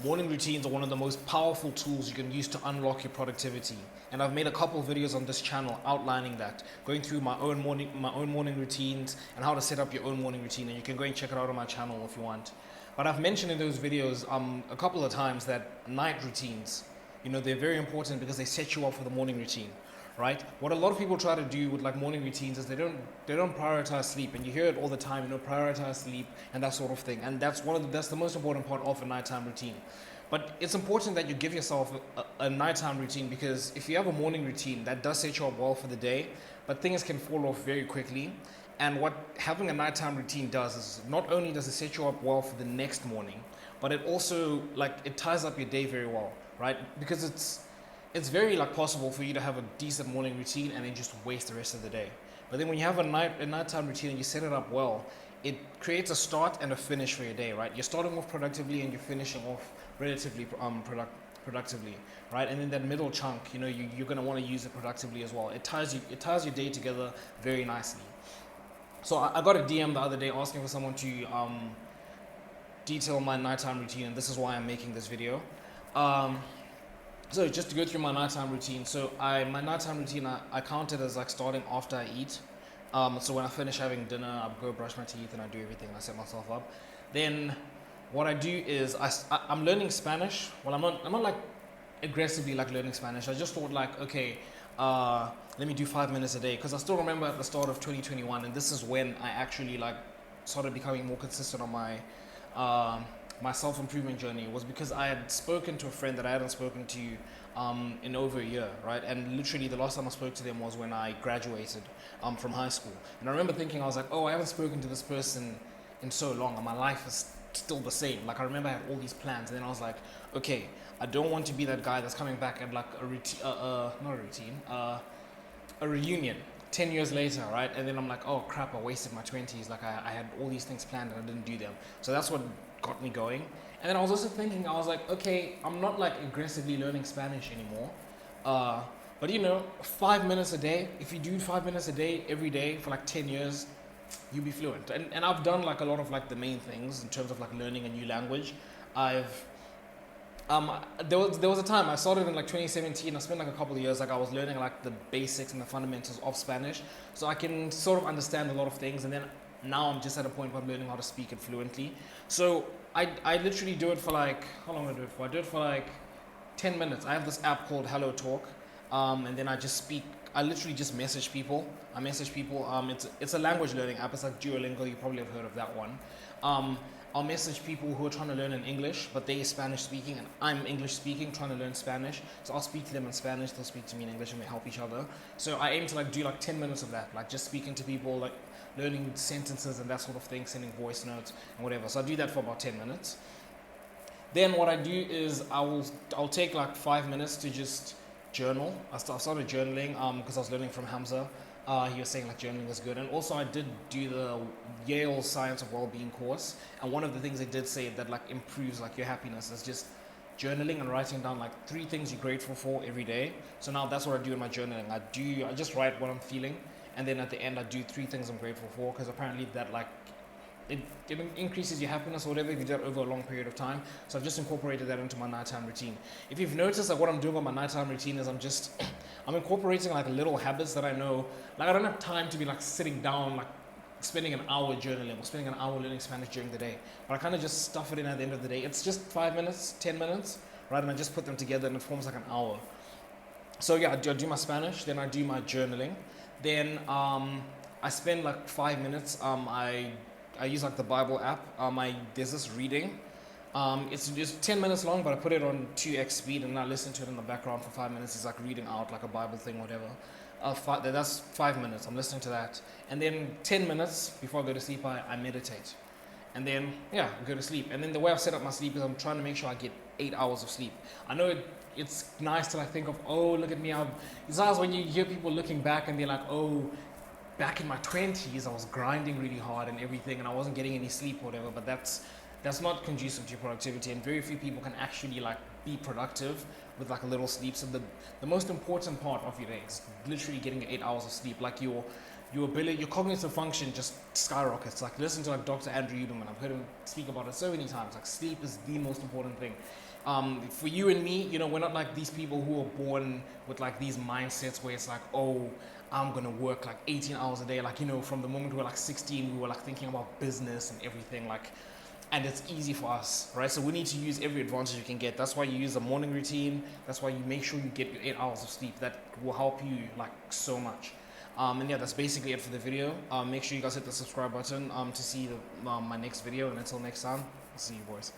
Morning routines are one of the most powerful tools you can use to unlock your productivity. And I've made a couple of videos on this channel outlining that, going through my own morning routines and how to set up your own morning routine. And you can go and check it out on my channel if you want. But I've mentioned in those videos a couple of times that night routines, they're very important because they set you up for the morning routine, right? What a lot of people try to do with like morning routines is they don't prioritize sleep, and you hear it all the time, prioritize sleep and that sort of thing. And that's that's the most important part of a nighttime routine. But it's important that you give yourself a nighttime routine, because if you have a morning routine, that does set you up well for the day, but things can fall off very quickly. And what having a nighttime routine does is not only does it set you up well for the next morning, but it also it ties up your day very well, right? Because it's very possible for you to have a decent morning routine and then just waste the rest of the day. But then when you have a nighttime routine and you set it up well, it creates a start and a finish for your day, right? You're starting off productively and you're finishing off relatively productively, right? And then that middle chunk, you're going to want to use it productively as well. It ties your day together very nicely. So I got a DM the other day asking for someone to detail my nighttime routine, and this is why I'm making this video. So just to go through my nighttime routine. So my nighttime routine, I count it as starting after I eat. So when I finish having dinner, I go brush my teeth and I do everything. I set myself up. Then what I do is I'm learning Spanish. Well, I'm not aggressively learning Spanish. I just thought okay, let me do 5 minutes a day, because I still remember at the start of 2021, and this is when I actually started becoming more consistent on my my self-improvement journey, was because I had spoken to a friend that I hadn't spoken to in over a year, right? And literally the last time I spoke to them was when I graduated from high school. And I remember thinking, I was like, oh, I haven't spoken to this person in so long, and my life is still the same. I remember I had all these plans, and then I was like, okay, I don't want to be that guy that's coming back at a reunion 10 years later, right? And then I'm like, oh crap, I wasted my 20s. I had all these things planned and I didn't do them. So that's what got me going. And then I was also thinking, I was like, okay, I'm not aggressively learning Spanish anymore. But 5 minutes a day, if you do 5 minutes a day every day for 10 years, you'll be fluent. And I've done a lot of the main things in terms of learning a new language. There was a time I started in 2017. I spent a couple of years I was learning the basics and the fundamentals of Spanish, so I can sort of understand a lot of things. And then now I'm just at a point where I'm learning how to speak it fluently. So I literally do it for how long do I do it for? I do it for 10 minutes. I have this app called Hello Talk, and then I just speak. I literally just message people. I message people. It's a language learning app. It's like Duolingo. You probably have heard of that one. I'll message people who are trying to learn in English, but they're Spanish speaking and I'm English speaking, trying to learn Spanish. So I'll speak to them in Spanish, they'll speak to me in English, and we help each other. So I aim to do 10 minutes of that, just speaking to people, learning sentences and that sort of thing, sending voice notes and whatever. So I do that for about 10 minutes. Then what I do is I'll take 5 minutes to just journal. I started journaling because I was learning from Hamza. He was saying journaling is good. And also I did do the Yale Science of Wellbeing course, and one of the things they did say that improves your happiness is just journaling and writing down 3 things you're grateful for every day. So now that's what I do in my journaling. I just write what I'm feeling, and then at the end I do 3 things I'm grateful for, because apparently that it increases your happiness or whatever if you do it over a long period of time. So I've just incorporated that into my nighttime routine. If you've noticed what I'm doing on my nighttime routine is I'm incorporating little habits that I know. I don't have time to be sitting down spending an hour journaling or spending an hour learning Spanish during the day. But I kind of just stuff it in at the end of the day. It's just 5 minutes, 10 minutes, right? And I just put them together and it forms an hour. So yeah, I do my Spanish, then I do my journaling. Then I spend 5 minutes. I use the Bible app. There's this reading. It's just 10 minutes long, but I put it on 2x speed and I listen to it in the background for 5 minutes. It's reading out a Bible thing, whatever. That's 5 minutes. I'm listening to that. And then 10 minutes before I go to sleep, I meditate. And then, I go to sleep. And then the way I've set up my sleep is I'm trying to make sure I get 8 hours of sleep. I know it's nice to think of, oh, look at me. It's nice when you hear people looking back and they're like, oh, back in my 20s, I was grinding really hard and everything, and I wasn't getting any sleep or whatever. But that's not conducive to your productivity, and very few people can actually be productive with a little sleep. So the most important part of your day is literally getting 8 hours of sleep. your ability, your cognitive function just skyrockets. Like listen to like Dr. Andrew Huberman. I've heard him speak about it so many times. Like sleep is the most important thing. For you and me, you know, we're not like these people who are born with like these mindsets where it's like, oh, I'm gonna work like 18 hours a day. Like, you know, from the moment we were like 16, we were like thinking about business and everything. Like, and it's easy for us, right? So we need to use every advantage you can get. That's why you use a morning routine. That's why you make sure you get your 8 hours of sleep. That will help you like so much. And yeah, that's basically it for the video. Make sure you guys hit the subscribe button to see my next video. And until next time, I'll see you boys.